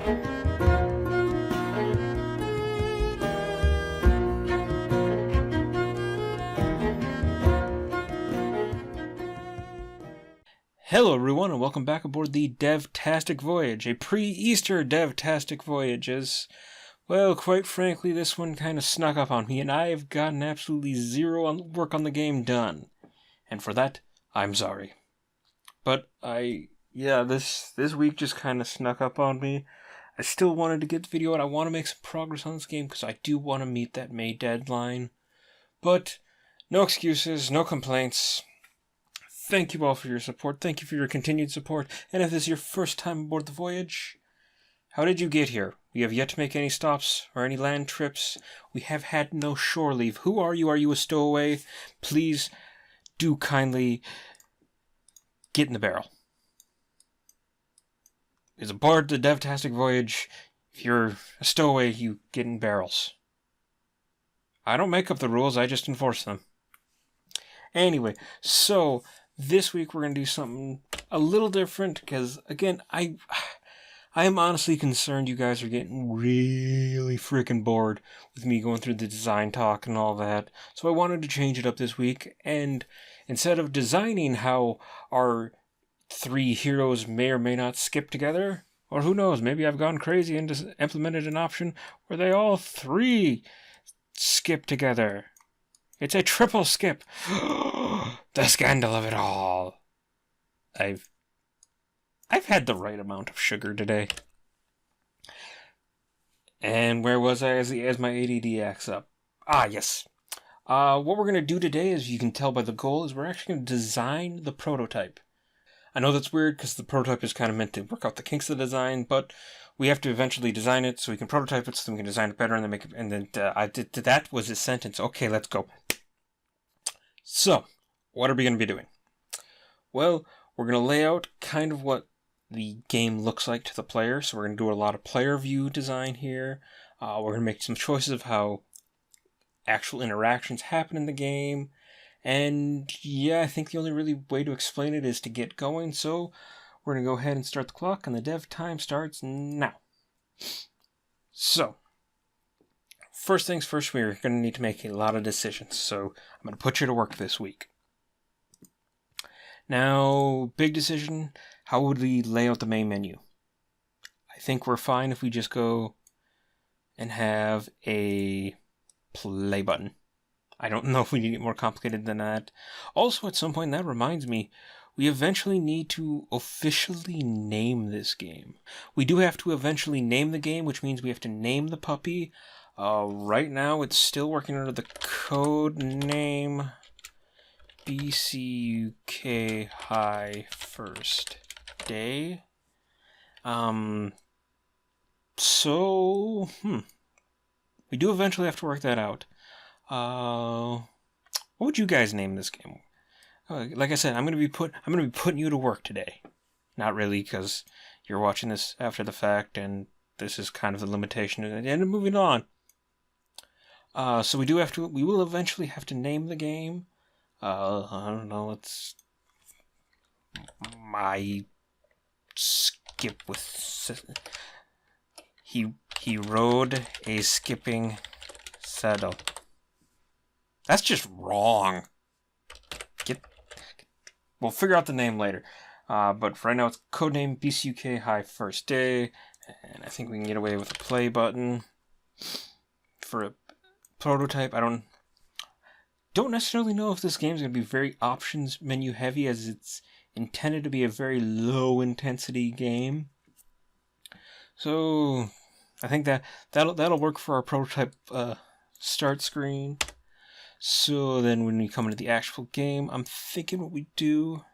Hello everyone and welcome back aboard the Devtastic Voyage, a pre-Easter Devtastic Voyage, as, well, quite frankly, this one kind of snuck up on me and I've gotten absolutely zero work on the game done. And for that, I'm sorry. But this week just kind of snuck up on me. I still wanted to get the video out. I want to make some progress on this game because I do want to meet that May deadline. But no excuses, no complaints. Thank you all for your support. Thank you for your continued support. And if this is your first time aboard the voyage, how did you get here? We have yet to make any stops or any land trips. We have had no shore leave. Who are you? Are you a stowaway? Please do kindly get in the barrel. Because aboard the Devtastic Voyage, if you're a stowaway, you get in barrels. I don't make up the rules, I just enforce them. Anyway, so this week we're going to do something a little different because, again, I am honestly concerned you guys are getting really freaking bored with me going through the design talk and all that. So I wanted to change it up this week, and instead of designing how our three heroes may or may not skip together, or who knows, maybe I've gone crazy and just implemented an option where they all three skip together. It's a triple skip. The scandal of it all. I've had the right amount of sugar today. And where was I as my ADD acts up? Ah, yes. What we're going to do today, as you can tell by the goal, is we're actually going to design the prototype. I know that's weird because the prototype is kind of meant to work out the kinks of the design, but we have to eventually design it so we can prototype it so we can design it better and then make it. And then that was his sentence. Okay, let's go. So, what are we going to be doing? Well, we're going to lay out kind of what the game looks like to the player. So we're going to do a lot of player view design here. We're going to make some choices of how actual interactions happen in the game. And yeah, I think the only really way to explain it is to get going. So we're going to go ahead and start the clock, and the dev time starts now. So, first things first, we're going to need to make a lot of decisions. So I'm going to put you to work this week. Now, big decision, how would we lay out the main menu? I think we're fine if we just go and have a play button. I don't know if we need it more complicated than that. Also, at some point, that reminds me, we eventually need to officially name this game. We do have to eventually name the game, which means we have to name the puppy. Right now, it's still working under the code name BCUK High First Day. We do eventually have to work that out. What would you guys name this game? Like I said, I'm gonna be putting you to work today. Not really, because you're watching this after the fact, and this is kind of the limitation. And moving on. So we will eventually have to name the game. I don't know. Let's my skip with he rode a skipping saddle. That's just wrong. We'll figure out the name later. But for right now, it's codename BCUK High First Day. And I think we can get away with a play button. For a prototype, I don't necessarily know if this game is going to be very options menu heavy, as it's intended to be a very low intensity game. So I think that'll work for our prototype start screen. So then when we come into the actual game, I'm thinking what we do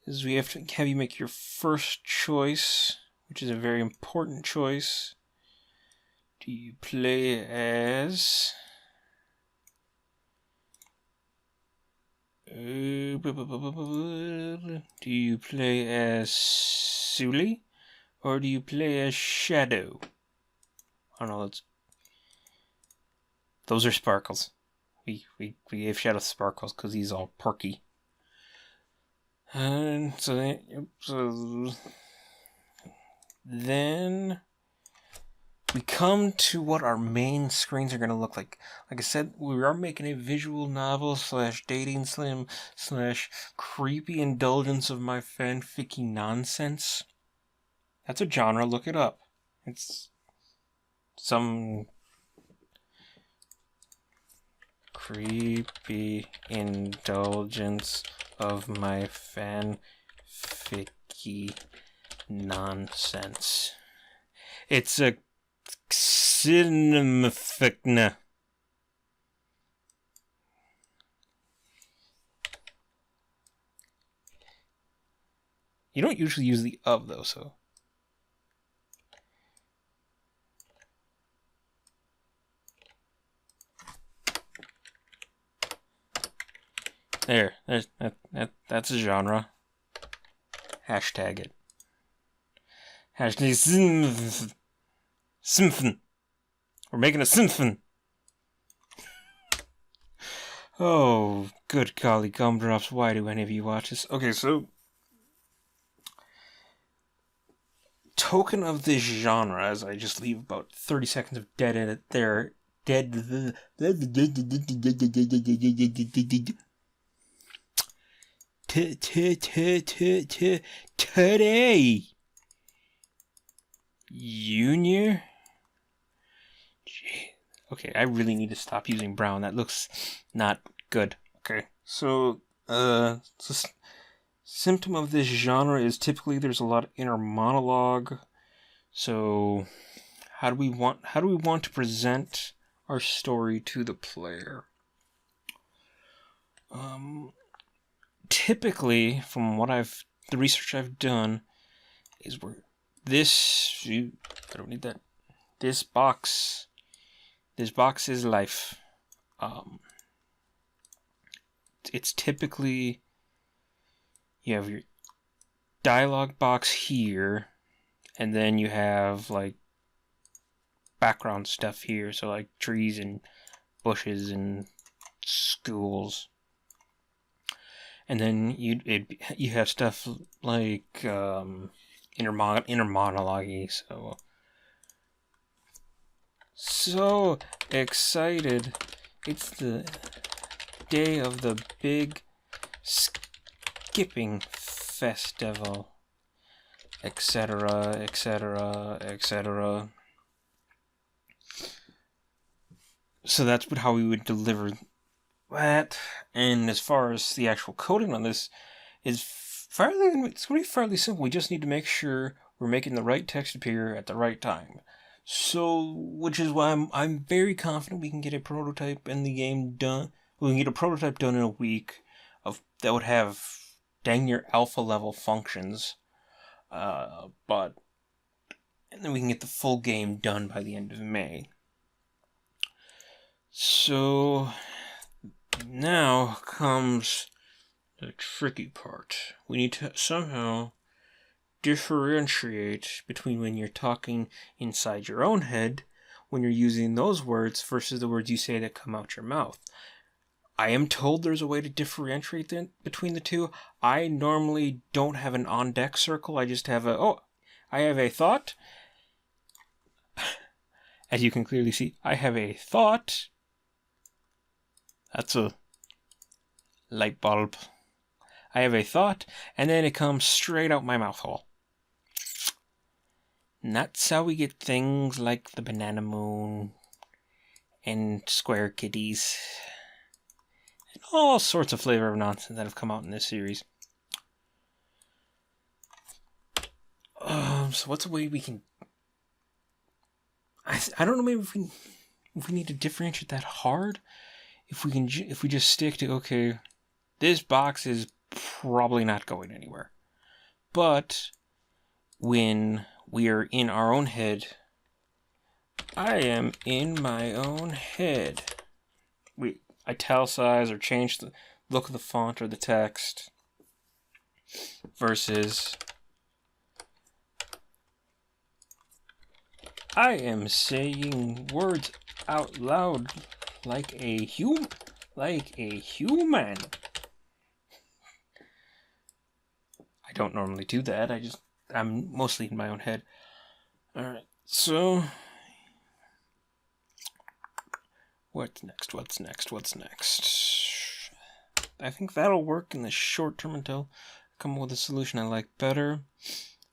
is we have to have you make your first choice, which is a very important choice. Do you play as Sully, or do you play as Shadow? I don't know. Those are Sparkles. We gave Shadow Sparkles because he's all perky. And so then we come to what our main screens are going to look like. Like I said, we are making a visual novel / dating sim / creepy indulgence of my fanficky nonsense. That's a genre, look it up. It's some creepy indulgence of my fanficky nonsense. It's a cinemaficna. You don't usually use the of though, so. There's that's a genre. Hashtag it. Hashtag symphon. We're making a symphon. Oh, good golly gumdrops, why do any of you watch this? Okay, so token of this genre, as I just leave about 30 seconds of dead in it there. Today. Junior? Okay, I really need to stop using brown. That looks not good. Okay, so, symptom of this genre is typically there's a lot of inner monologue. So, how do we want to present our story to the player? Typically, from the research I've done, is where I don't need that. This box is life. It's typically, you have your dialogue box here, and then you have like background stuff here, so like trees and bushes and schools. And then you have stuff like inner monologue. So excited! It's the day of the big skipping festival, etc., etc., etc. So that's how we would deliver that. And as far as the actual coding on this it's going to be fairly simple. We just need to make sure we're making the right text appear at the right time. So, which is why I'm very confident we can get a prototype in the game done. We can get a prototype done in a week that would have dang near alpha level functions. And then we can get the full game done by the end of May. So now comes the tricky part. We need to somehow differentiate between when you're talking inside your own head, when you're using those words, versus the words you say that come out your mouth. I am told there's a way to differentiate between the two. I normally don't have an on-deck circle. I just have I have a thought. As you can clearly see, I have a thought. That's a light bulb. I have a thought, and then it comes straight out my mouth hole. And that's how we get things like the banana moon and square kitties and all sorts of flavor of nonsense that have come out in this series. So what's a way we can... I don't know, maybe if we need to differentiate that hard. If we just stick to, okay, this box is probably not going anywhere. But when we are in our own head, I am in my own head. We italicize or change the look of the font or the text versus I am saying words out loud like a human. I don't normally do that. I'm mostly in my own head. Alright, so what's next? I think that'll work in the short term until I come up with a solution I like better.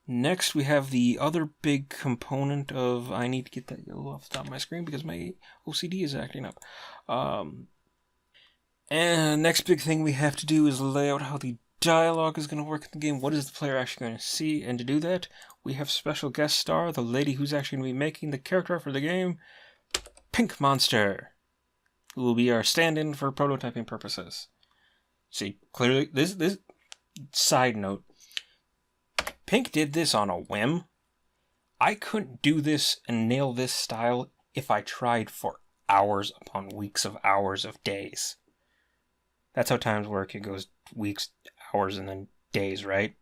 Next, we have the other big component of... I need to get that yellow off the top of my screen because my OCD is acting up. And next big thing we have to do is lay out how the dialogue is going to work in the game. What is the player actually going to see? And to do that, we have special guest star, the lady who's actually going to be making the character for the game, PinkMonster, who will be our stand-in for prototyping purposes. See, clearly, this side note, Pink did this on a whim. I couldn't do this and nail this style if I tried for hours upon weeks of hours of days. That's how times work. It goes weeks, hours, and then days, right?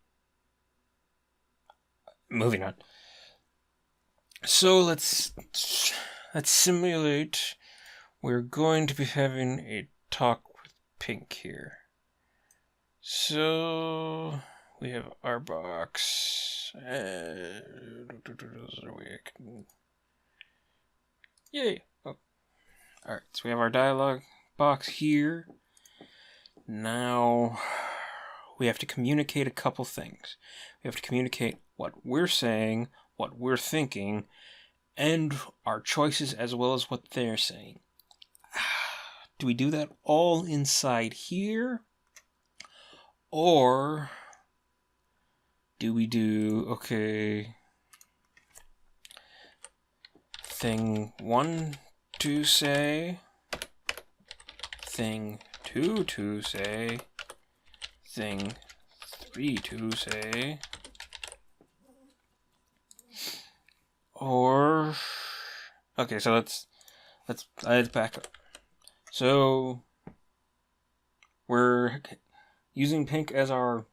Moving on. So let's simulate. We're going to be having a talk with Pink here. So we have our box. Yay! Oh. Alright, so we have our dialogue box here. Now we have to communicate a couple things. We have to communicate what we're saying, what we're thinking, and our choices as well as what they're saying. Do we do that all inside here? Or do we do, okay, thing 1 to say, thing 2 to say, thing 3 to say, or, okay, so let's back up. So we're using Pink as our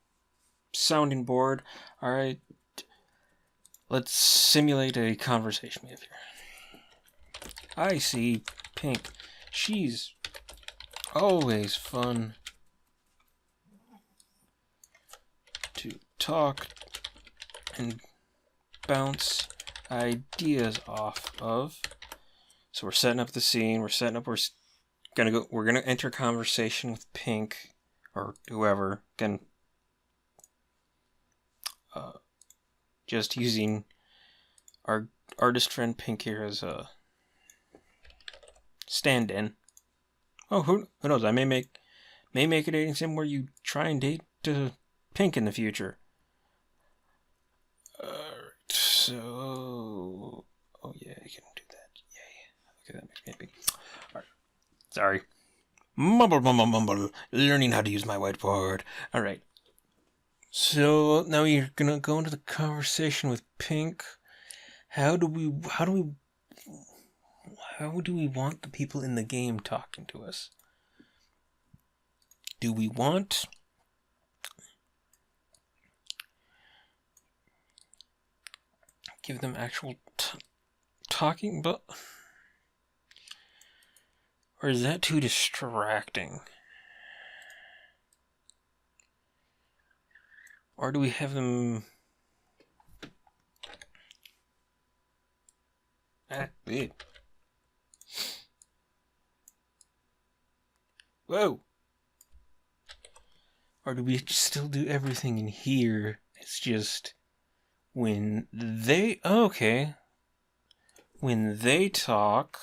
sounding board. Alright, let's simulate a conversation we have here. I see Pink. She's always fun to talk and bounce ideas off of. So we're setting up the scene. We're gonna enter conversation with Pink or whoever. Again, just using our artist friend Pink here as a stand-in. Oh, who knows? I may make a dating sim where you try and date Pink in the future. So, oh yeah, I can do that. Yay. Okay, that makes me happy. Alright. Sorry. Mumble. Learning how to use my whiteboard. Alright. So, now you're gonna go into the conversation with Pink. How do we want the people in the game talking to us? Do we want give them actual talking, but or is that too distracting? Or do we have them big? Whoa! Or do we still do everything in here? It's just when they when they talk.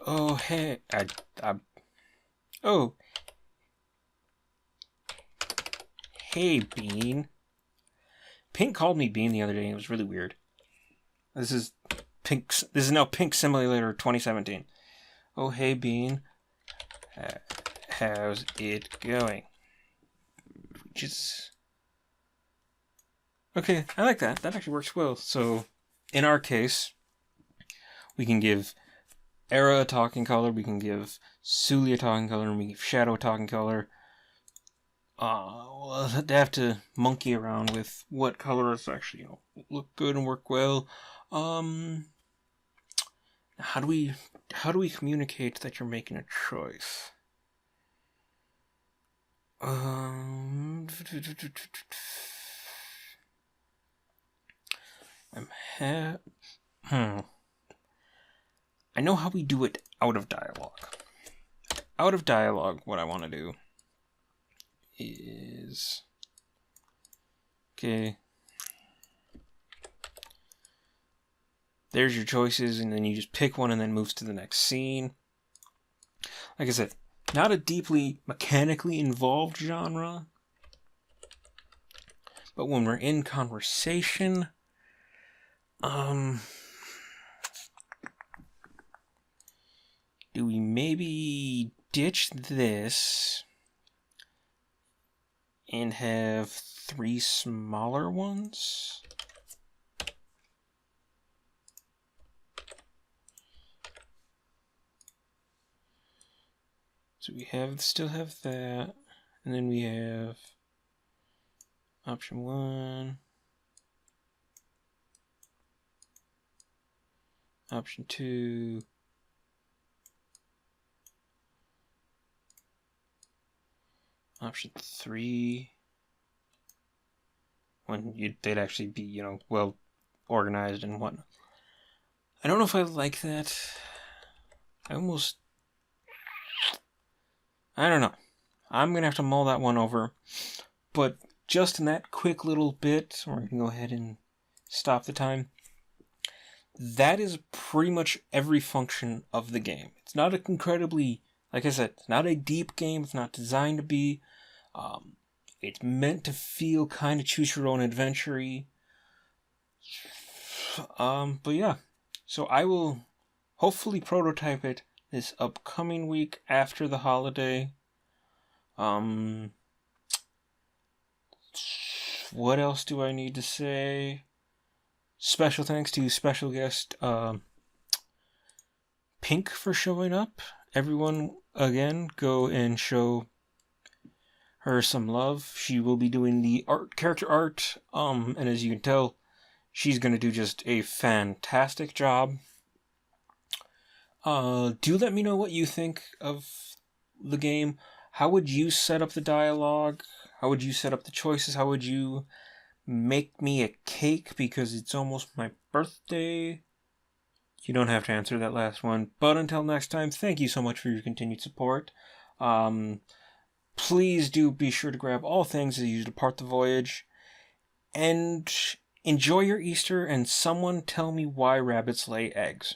Oh hey, oh hey Bean. Pink called me Bean the other day and it was really weird. This is now Pink Simulator 2017. Oh hey Bean. How's it going? Just okay, I like that. That actually works well. So in our case, we can give Era a talking color, we can give Suli a talking color, and we give Shadow a talking color. We'll have to monkey around with what colors actually look good and work well. How do we communicate that you're making a choice? I know how we do it out of dialogue. Out of dialogue, what I want to do is... Okay. There's your choices, and then you just pick one and then moves to the next scene. Like I said, not a deeply mechanically involved genre, but when we're in conversation, do we maybe ditch this and have 3 smaller ones? So we still have that, and then we have option 1, option 2, option 3, when they'd actually be, well organized and whatnot. I don't know if I like that. I don't know. I'm going to have to mull that one over. But just in that quick little bit, we're going to go ahead and stop the time. That is pretty much every function of the game. It's not incredibly, like I said, it's not a deep game. It's not designed to be. It's meant to feel kind of choose your own adventure-y. But yeah. So I will hopefully prototype it this upcoming week after the holiday. What else do I need to say? Special thanks to special guest Pink for showing up. Everyone, again, go and show her some love. She will be doing the character art, and as you can tell, she's going to do just a fantastic job. Do let me know what you think of the game. How would you set up the dialogue? How would you set up the choices? How would you make me a cake because it's almost my birthday? You don't have to answer that last one. But until next time, thank you so much for your continued support. Please do be sure to grab all things as you depart the voyage. And enjoy your Easter, and someone tell me why rabbits lay eggs.